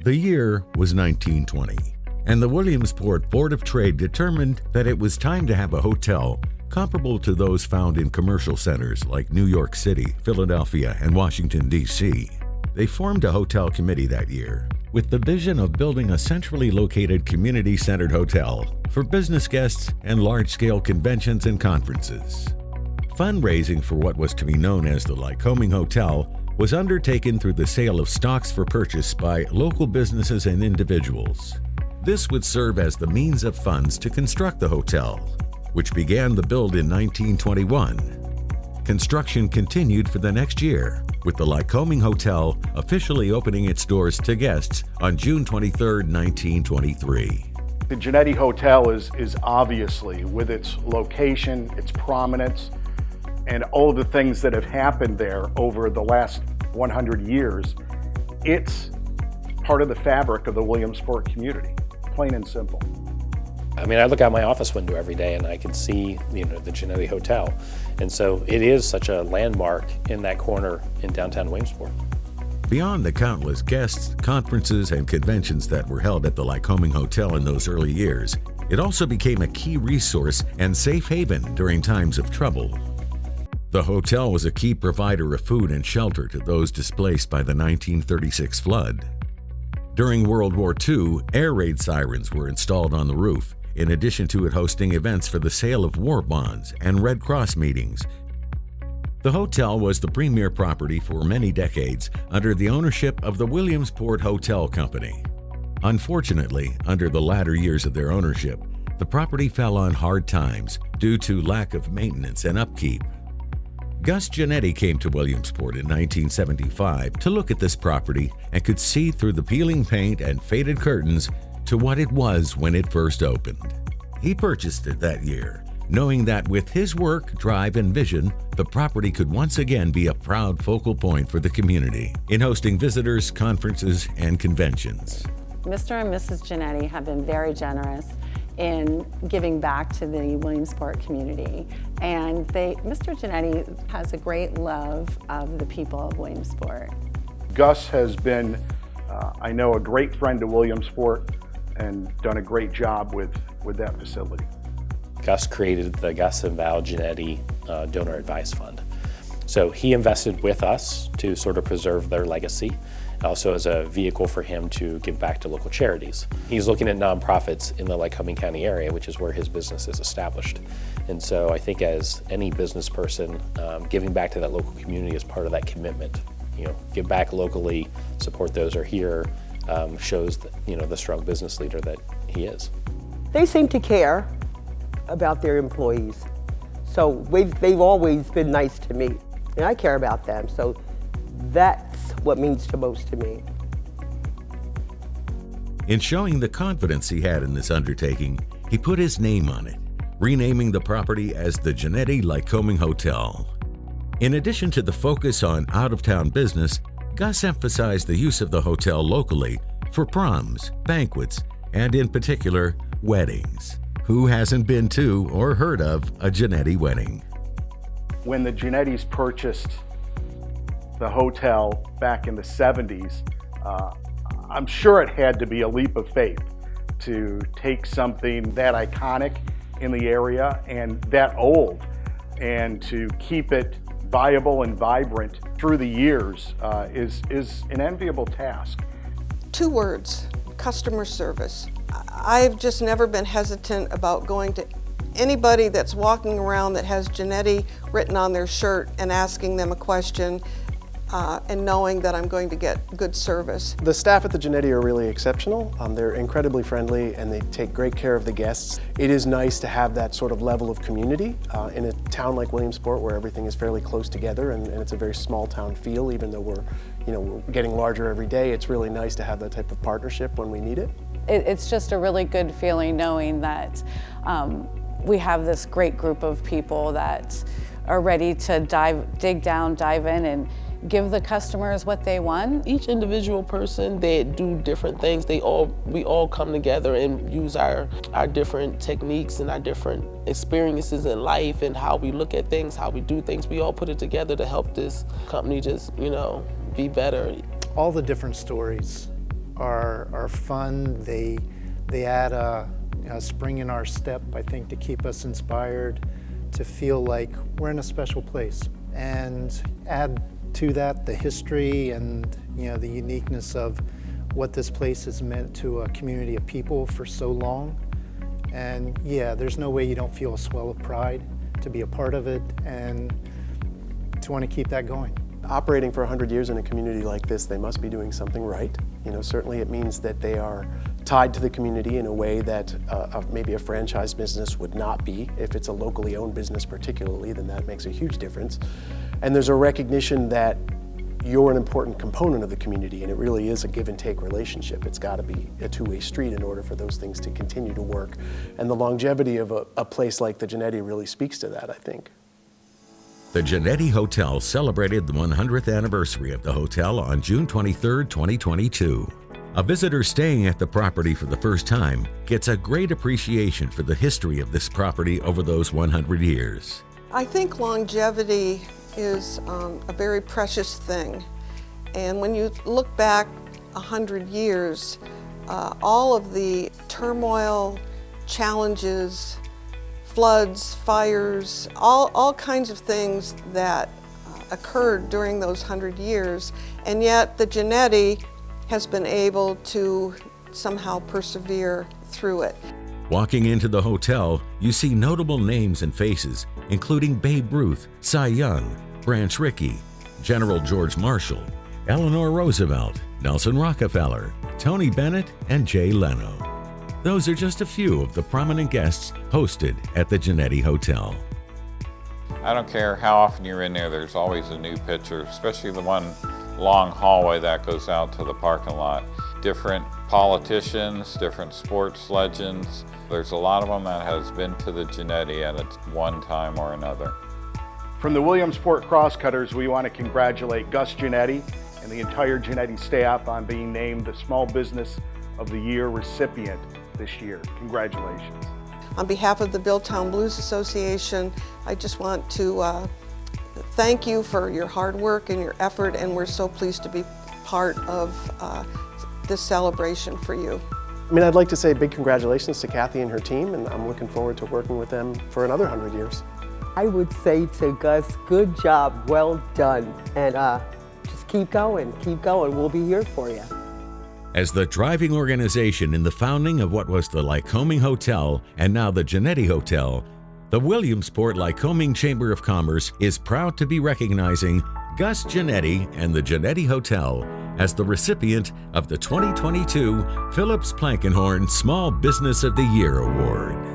The year was 1920, and the Williamsport Board of Trade determined that it was time to have a hotel comparable to those found in commercial centers like New York City, Philadelphia, and Washington, D.C. They formed a hotel committee that year with the vision of building a centrally located community-centered hotel for business guests and large-scale conventions and conferences. Fundraising for what was to be known as the Lycoming Hotel was undertaken through the sale of stocks for purchase by local businesses and individuals. This would serve as the means of funds to construct the hotel, which began the build in 1921. Construction continued for the next year, with the Lycoming Hotel officially opening its doors to guests on June 23, 1923. The Genetti Hotel is obviously, with its location, its prominence, and all of the things that have happened there over the last 100 years, it's part of the fabric of the Williamsport community, plain and simple. I mean, I look out my office window every day and I can see, the Genetti Hotel. And so it is such a landmark in that corner in downtown Williamsport. Beyond the countless guests, conferences, and conventions that were held at the Lycoming Hotel in those early years, it also became a key resource and safe haven during times of trouble. The hotel was a key provider of food and shelter to those displaced by the 1936 flood. During World War II, air raid sirens were installed on the roof, in addition to it hosting events for the sale of war bonds and Red Cross meetings. The hotel was the premier property for many decades under the ownership of the Williamsport Hotel Company. Unfortunately, under the latter years of their ownership, the property fell on hard times due to lack of maintenance and upkeep. Gus Genetti came to Williamsport in 1975 to look at this property and could see through the peeling paint and faded curtains to what it was when it first opened. He purchased it that year, knowing that with his work, drive, and vision, the property could once again be a proud focal point for the community in hosting visitors, conferences, and conventions. Mr. and Mrs. Genetti have been very generous in giving back to the Williamsport community. And Mr. Genetti has a great love of the people of Williamsport. Gus has been, I know, a great friend to Williamsport and done a great job with that facility. Gus created the Gus and Val Genetti Donor Advice Fund. So he invested with us to sort of preserve their legacy, also as a vehicle for him to give back to local charities. He's looking at nonprofits in the Lycoming County area, which is where his business is established. And so I think as any business person, giving back to that local community is part of that commitment. Give back locally, support those who are here, shows that, the strong business leader that he is. They seem to care about their employees. So they've always been nice to me, and I care about them. So that's what means the most to me. In showing the confidence he had in this undertaking, he put his name on it, renaming the property as the Genetti Lycoming Hotel. In addition to the focus on out-of-town business, Gus emphasized the use of the hotel locally for proms, banquets, and in particular, weddings. Who hasn't been to or heard of a Genetti wedding? When the Genettis purchased the hotel back in the 70s, I'm sure it had to be a leap of faith to take something that iconic in the area and that old, and to keep it viable and vibrant through the years is an enviable task. 2 words: customer service. I've just never been hesitant about going to anybody that's walking around that has Genetti written on their shirt and asking them a question and knowing that I'm going to get good service. The staff at the Genetti are really exceptional. They're incredibly friendly and they take great care of the guests. It is nice to have that sort of level of community in a town like Williamsport where everything is fairly close together and it's a very small town feel. Even though we're getting larger every day, it's really nice to have that type of partnership when we need it. It's just a really good feeling knowing that we have this great group of people that are ready to dig down, dive in, and give the customers what they want. Each individual person, they do different things. We all come together and use our different techniques and our different experiences in life and how we look at things, how we do things. We all put it together to help this company just, be better. All the different stories are fun. They add a spring in our step, I think, to keep us inspired, to feel like we're in a special place. And add to that the history and the uniqueness of what this place has meant to a community of people for so long. And yeah, there's no way you don't feel a swell of pride to be a part of it and to want to keep that going. Operating for 100 years in a community like this, they must be doing something right. Certainly it means that they are tied to the community in a way that maybe a franchise business would not be. If it's a locally owned business particularly, then that makes a huge difference. And there's a recognition that you're an important component of the community, and it really is a give and take relationship. It's got to be a two-way street in order for those things to continue to work. And the longevity of a place like the Genetti really speaks to that, I think. The Genetti Hotel celebrated the 100th anniversary of the hotel on June 23, 2022. A visitor staying at the property for the first time gets a great appreciation for the history of this property over those 100 years. I think longevity is a very precious thing. And when you look back 100 years, all of the turmoil, challenges, floods, fires, all kinds of things that occurred during those 100 years, and yet the Genetti has been able to somehow persevere through it. Walking into the hotel, you see notable names and faces, including Babe Ruth, Cy Young, Branch Rickey, General George Marshall, Eleanor Roosevelt, Nelson Rockefeller, Tony Bennett, and Jay Leno. Those are just a few of the prominent guests hosted at the Genetti Hotel. I don't care how often you're in there, there's always a new picture, especially the one long hallway that goes out to the parking lot. Different politicians, different sports legends. There's a lot of them that has been to the Genetti at one time or another. From the Williamsport Crosscutters, we want to congratulate Gus Genetti and the entire Genetti staff on being named the Small Business of the Year recipient this year. Congratulations. On behalf of the Billtown Blues Association, I just want to thank you for your hard work and your effort, and we're so pleased to be part of this celebration for you. I'd like to say big congratulations to Kathy and her team, and I'm looking forward to working with them for another 100 years. I would say to Gus, good job, well done, and just keep going, we'll be here for you. As the driving organization in the founding of what was the Lycoming Hotel and now the Genetti Hotel, the Williamsport Lycoming Chamber of Commerce is proud to be recognizing Gus Genetti and the Genetti Hotel as the recipient of the 2022 Phillips Plankenhorn Small Business of the Year Award.